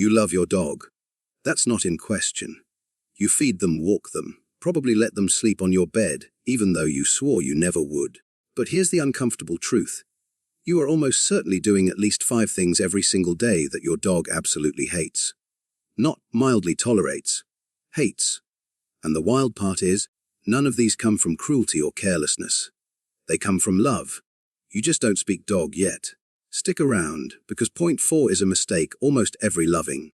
You love your dog. That's not in question. You feed them, walk them, probably let them sleep on your bed, even though you swore you never would. But here's the uncomfortable truth. You are almost certainly doing at least 5 things every single day that your dog absolutely hates. Not mildly tolerates, hates. And the wild part is, none of these come from cruelty or carelessness. They come from love. You just don't speak dog yet. Stick around, because point 4 is a mistake almost every loving,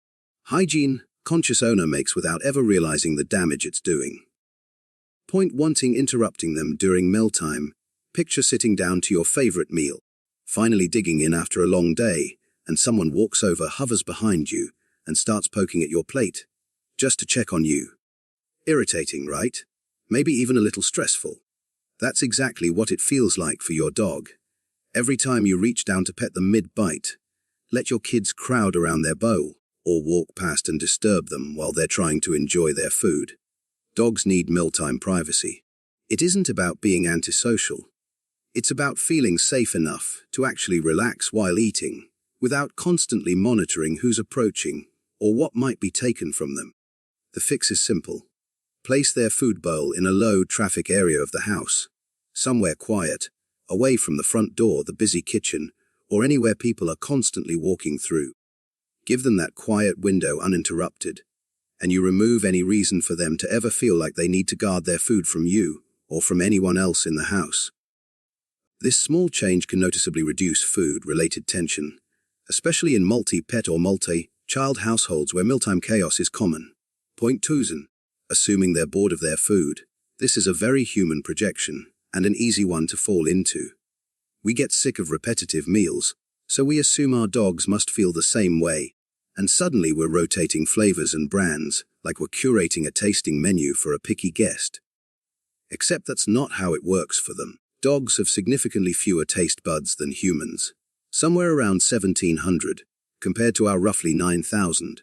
hygiene, conscious owner makes without ever realizing the damage it's doing. Point 1, interrupting them during mealtime. Picture sitting down to your favorite meal, finally digging in after a long day, and someone walks over, hovers behind you, and starts poking at your plate, just to check on you. Irritating, right? Maybe even a little stressful. That's exactly what it feels like for your dog. Every time you reach down to pet them mid-bite, let your kids crowd around their bowl, or walk past and disturb them while they're trying to enjoy their food. Dogs need mealtime privacy. It isn't about being antisocial. It's about feeling safe enough to actually relax while eating, without constantly monitoring who's approaching or what might be taken from them. The fix is simple. Place their food bowl in a low-traffic area of the house, somewhere quiet, away from the front door, the busy kitchen, or anywhere people are constantly walking through. Give them that quiet window uninterrupted, and you remove any reason for them to ever feel like they need to guard their food from you or from anyone else in the house. This small change can noticeably reduce food-related tension, especially in multi-pet or multi-child households where mealtime chaos is common. Point 2. Assuming they're bored of their food. This is a very human projection, and an easy one to fall into. We get sick of repetitive meals, so we assume our dogs must feel the same way, and suddenly we're rotating flavors and brands, like we're curating a tasting menu for a picky guest. Except that's not how it works for them. Dogs have significantly fewer taste buds than humans, somewhere around 1,700, compared to our roughly 9,000.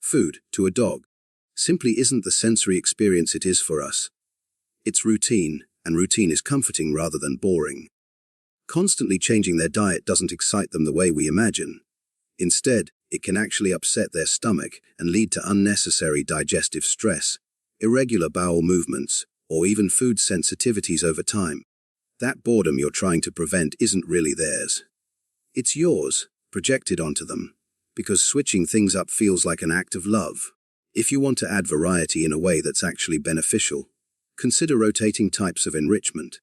Food, to a dog, simply isn't the sensory experience it is for us. It's routine, and routine is comforting rather than boring. Constantly changing their diet doesn't excite them the way we imagine. Instead, it can actually upset their stomach and lead to unnecessary digestive stress, irregular bowel movements, or even food sensitivities over time. That boredom you're trying to prevent isn't really theirs. It's yours, projected onto them, because switching things up feels like an act of love. If you want to add variety in a way that's actually beneficial, consider rotating types of enrichment.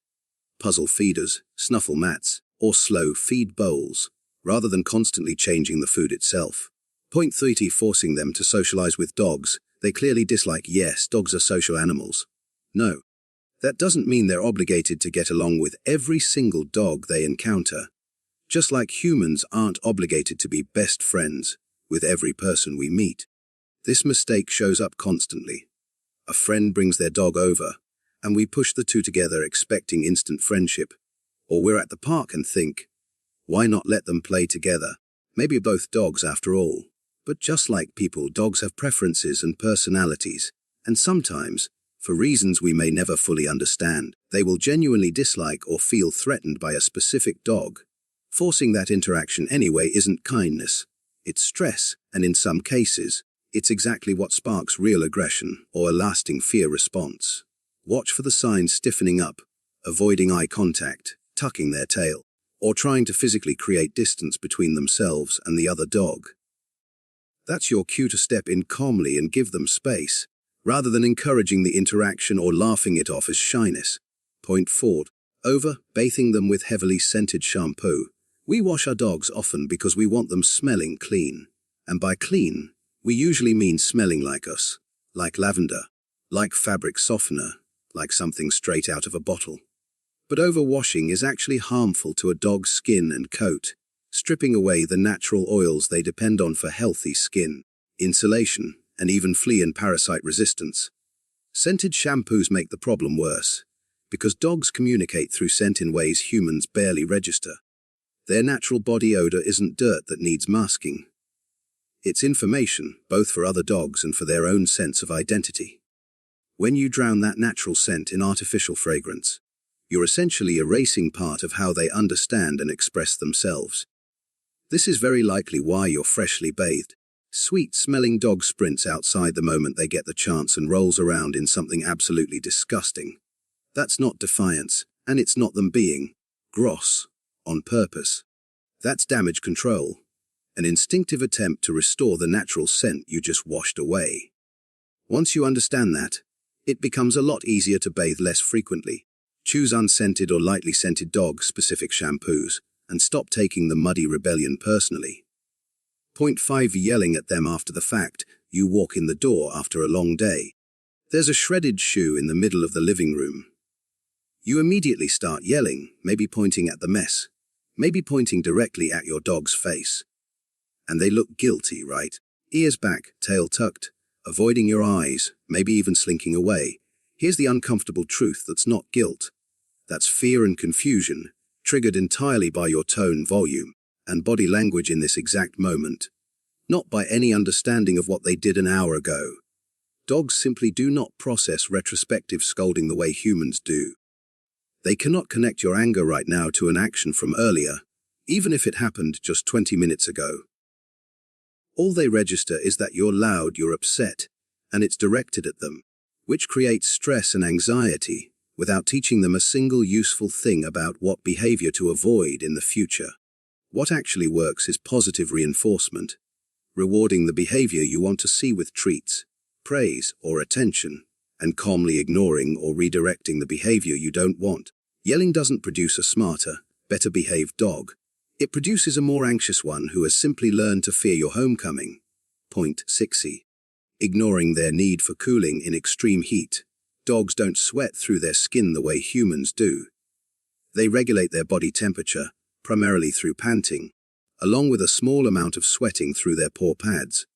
Puzzle feeders, snuffle mats, or slow feed bowls, rather than constantly changing the food itself. Point 3, forcing them to socialize with dogs. They clearly dislike. Yes, dogs are social animals. No. That doesn't mean they're obligated to get along with every single dog they encounter, just like humans aren't obligated to be best friends with every person we meet. This mistake shows up constantly. A friend brings their dog over, and we push the two together expecting instant friendship. Or we're at the park and think, why not let them play together? Maybe both dogs after all. But just like people, dogs have preferences and personalities, and sometimes, for reasons we may never fully understand, they will genuinely dislike or feel threatened by a specific dog. Forcing that interaction anyway isn't kindness. It's stress, and in some cases, it's exactly what sparks real aggression or a lasting fear response. Watch for the signs: stiffening up, avoiding eye contact, tucking their tail, or trying to physically create distance between themselves and the other dog. That's your cue to step in calmly and give them space, rather than encouraging the interaction or laughing it off as shyness. Point 4. Bathing them with heavily scented shampoo. We wash our dogs often because we want them smelling clean. And by clean, we usually mean smelling like us, like lavender, like fabric softener, like something straight out of a bottle. But overwashing is actually harmful to a dog's skin and coat, stripping away the natural oils they depend on for healthy skin, insulation, and even flea and parasite resistance. Scented shampoos make the problem worse, because dogs communicate through scent in ways humans barely register. Their natural body odor isn't dirt that needs masking. It's information, both for other dogs and for their own sense of identity. When you drown that natural scent in artificial fragrance, you're essentially erasing part of how they understand and express themselves. This is very likely why your freshly bathed, Sweet-smelling dog sprints outside the moment they get the chance and rolls around in something absolutely disgusting. That's not defiance, and it's not them being gross on purpose. That's damage control, an instinctive attempt to restore the natural scent you just washed away. Once you understand that, it becomes a lot easier to bathe less frequently, choose unscented or lightly scented dog-specific shampoos, and stop taking the muddy rebellion personally. Point 5. Yelling at them after the fact. You walk in the door after a long day. There's a shredded shoe in the middle of the living room. You immediately start yelling, maybe pointing at the mess, maybe pointing directly at your dog's face. And they look guilty, right? Ears back, tail tucked, avoiding your eyes, maybe even slinking away. Here's the uncomfortable truth that's not guilt. That's fear and confusion, triggered entirely by your tone, volume, and body language in this exact moment, not by any understanding of what they did an hour ago. Dogs simply do not process retrospective scolding the way humans do. They cannot connect your anger right now to an action from earlier, even if it happened just 20 minutes ago. All they register is that you're loud, you're upset, and it's directed at them, which creates stress and anxiety without teaching them a single useful thing about what behavior to avoid in the future. What actually works is positive reinforcement, rewarding the behavior you want to see with treats, praise, or attention, and calmly ignoring or redirecting the behavior you don't want. Yelling doesn't produce a smarter, better-behaved dog. It produces a more anxious one who has simply learned to fear your homecoming. Point 6. Ignoring their need for cooling in extreme heat. Dogs don't sweat through their skin the way humans do. They regulate their body temperature, primarily through panting, along with a small amount of sweating through their paw pads.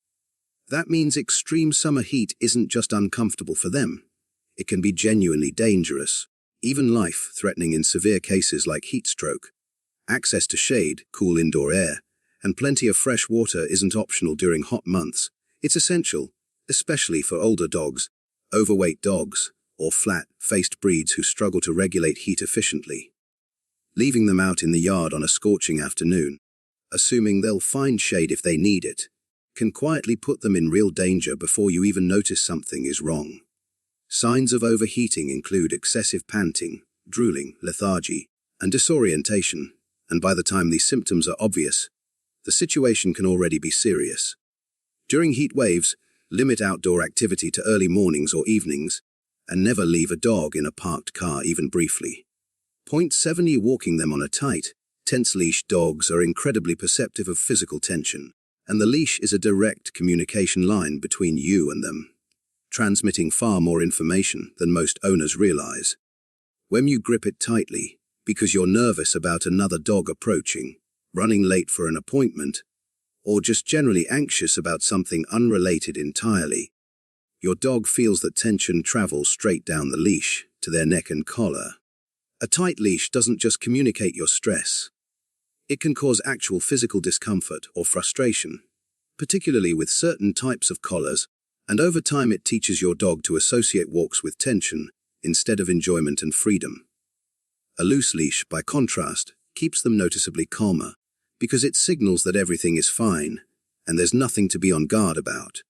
That means extreme summer heat isn't just uncomfortable for them. It can be genuinely dangerous, even life-threatening in severe cases like heat stroke. Access to shade, cool indoor air, and plenty of fresh water isn't optional during hot months. It's essential, especially for older dogs, overweight dogs, or flat-faced breeds who struggle to regulate heat efficiently. Leaving them out in the yard on a scorching afternoon, assuming they'll find shade if they need it, can quietly put them in real danger before you even notice something is wrong. Signs of overheating include excessive panting, drooling, lethargy, and disorientation, and by the time these symptoms are obvious, the situation can already be serious. During heat waves, limit outdoor activity to early mornings or evenings, and never leave a dog in a parked car even briefly. Point 7. Walking them on a tight, tense leash. Dogs are incredibly perceptive of physical tension, and the leash is a direct communication line between you and them, transmitting far more information than most owners realize. When you grip it tightly, because you're nervous about another dog approaching, running late for an appointment, or just generally anxious about something unrelated entirely, your dog feels that tension travels straight down the leash to their neck and collar. A tight leash doesn't just communicate your stress. It can cause actual physical discomfort or frustration, particularly with certain types of collars, and over time it teaches your dog to associate walks with tension instead of enjoyment and freedom. A loose leash, by contrast, keeps them noticeably calmer, because it signals that everything is fine, and there's nothing to be on guard about.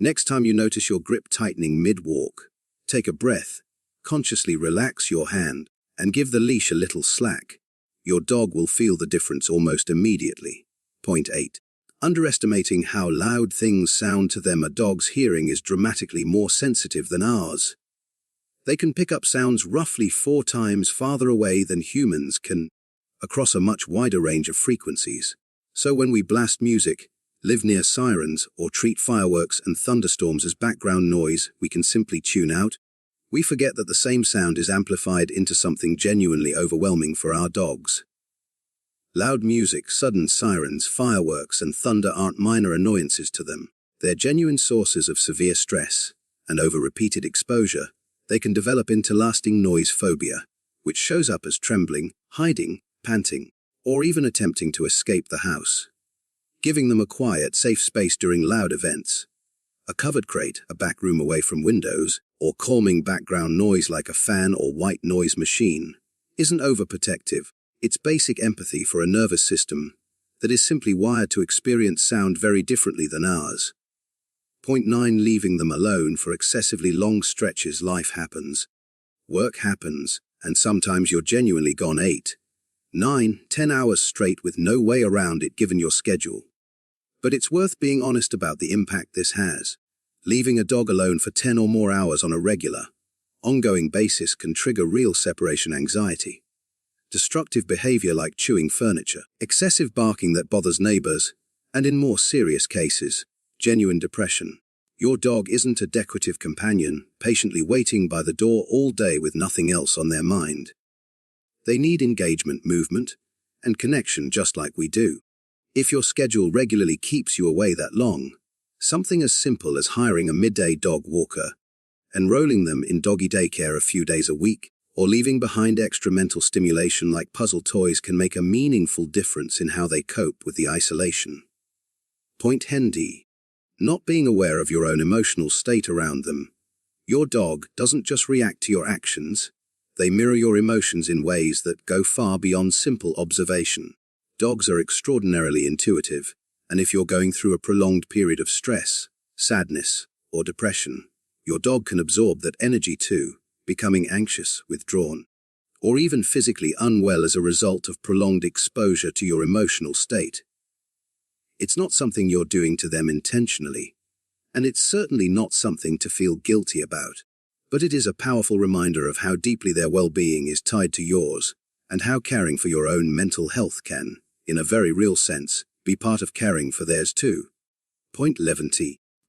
Next time you notice your grip tightening mid-walk, take a breath, consciously relax your hand, and give the leash a little slack. Your dog will feel the difference almost immediately. Point 8. Underestimating how loud things sound to them. A dog's hearing is dramatically more sensitive than ours. They can pick up sounds roughly 4 times farther away than humans can, across a much wider range of frequencies. So when we blast music, live near sirens, or treat fireworks and thunderstorms as background noise we can simply tune out, we forget that the same sound is amplified into something genuinely overwhelming for our dogs. Loud music, sudden sirens, fireworks, and thunder aren't minor annoyances to them. They're genuine sources of severe stress, and over repeated exposure, they can develop into lasting noise phobia, which shows up as trembling, hiding, panting, or even attempting to escape the house. Giving them a quiet, safe space during loud events, a covered crate, a back room away from windows, or calming background noise like a fan or white noise machine, isn't overprotective. It's basic empathy for a nervous system that is simply wired to experience sound very differently than ours. Point 9. Leaving them alone for excessively long stretches. Life happens, work happens, and sometimes you're genuinely gone 8, 9, 10 hours straight with no way around it given your schedule. But it's worth being honest about the impact this has. Leaving a dog alone for 10 or more hours on a regular, ongoing basis can trigger real separation anxiety. Destructive behavior like chewing furniture, excessive barking that bothers neighbors, and in more serious cases, genuine depression. Your dog isn't a decorative companion, patiently waiting by the door all day with nothing else on their mind. They need engagement, movement, and connection just like we do. If your schedule regularly keeps you away that long, something as simple as hiring a midday dog walker, enrolling them in doggy daycare a few days a week, or leaving behind extra mental stimulation like puzzle toys can make a meaningful difference in how they cope with the isolation. Point 10. Not being aware of your own emotional state around them. Your dog doesn't just react to your actions, they mirror your emotions in ways that go far beyond simple observation. Dogs are extraordinarily intuitive, and if you're going through a prolonged period of stress, sadness, or depression, your dog can absorb that energy too, becoming anxious, withdrawn, or even physically unwell as a result of prolonged exposure to your emotional state. It's not something you're doing to them intentionally, and it's certainly not something to feel guilty about, but it is a powerful reminder of how deeply their well-being is tied to yours, and how caring for your own mental health can, in a very real sense, be part of caring for theirs too. Point 11.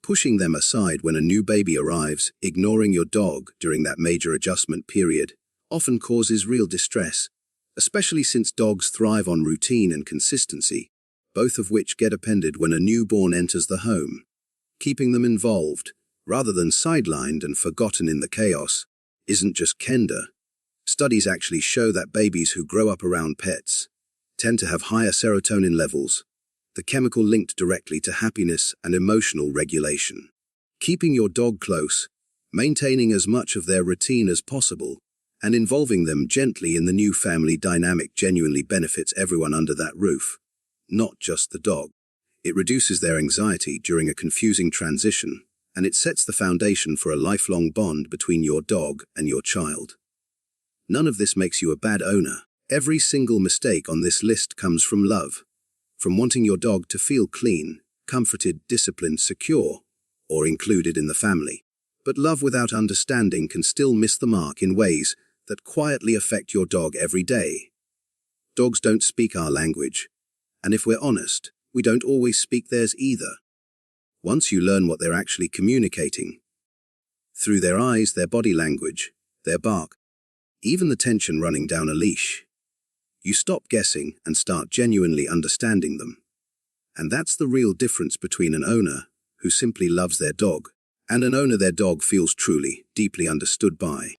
Pushing them aside when a new baby arrives, ignoring your dog during that major adjustment period, often causes real distress, especially since dogs thrive on routine and consistency, both of which get upended when a newborn enters the home. Keeping them involved, rather than sidelined and forgotten in the chaos, isn't just kender. Studies actually show that babies who grow up around pets tend to have higher serotonin levels, the chemical linked directly to happiness and emotional regulation. Keeping your dog close, maintaining as much of their routine as possible, and involving them gently in the new family dynamic genuinely benefits everyone under that roof, not just the dog. It reduces their anxiety during a confusing transition, and it sets the foundation for a lifelong bond between your dog and your child. None of this makes you a bad owner. Every single mistake on this list comes from love, from wanting your dog to feel clean, comforted, disciplined, secure, or included in the family. But love without understanding can still miss the mark in ways that quietly affect your dog every day. Dogs don't speak our language, and if we're honest, we don't always speak theirs either. Once you learn what they're actually communicating, through their eyes, their body language, their bark, even the tension running down a leash, you stop guessing and start genuinely understanding them. And that's the real difference between an owner who simply loves their dog and an owner their dog feels truly, deeply understood by.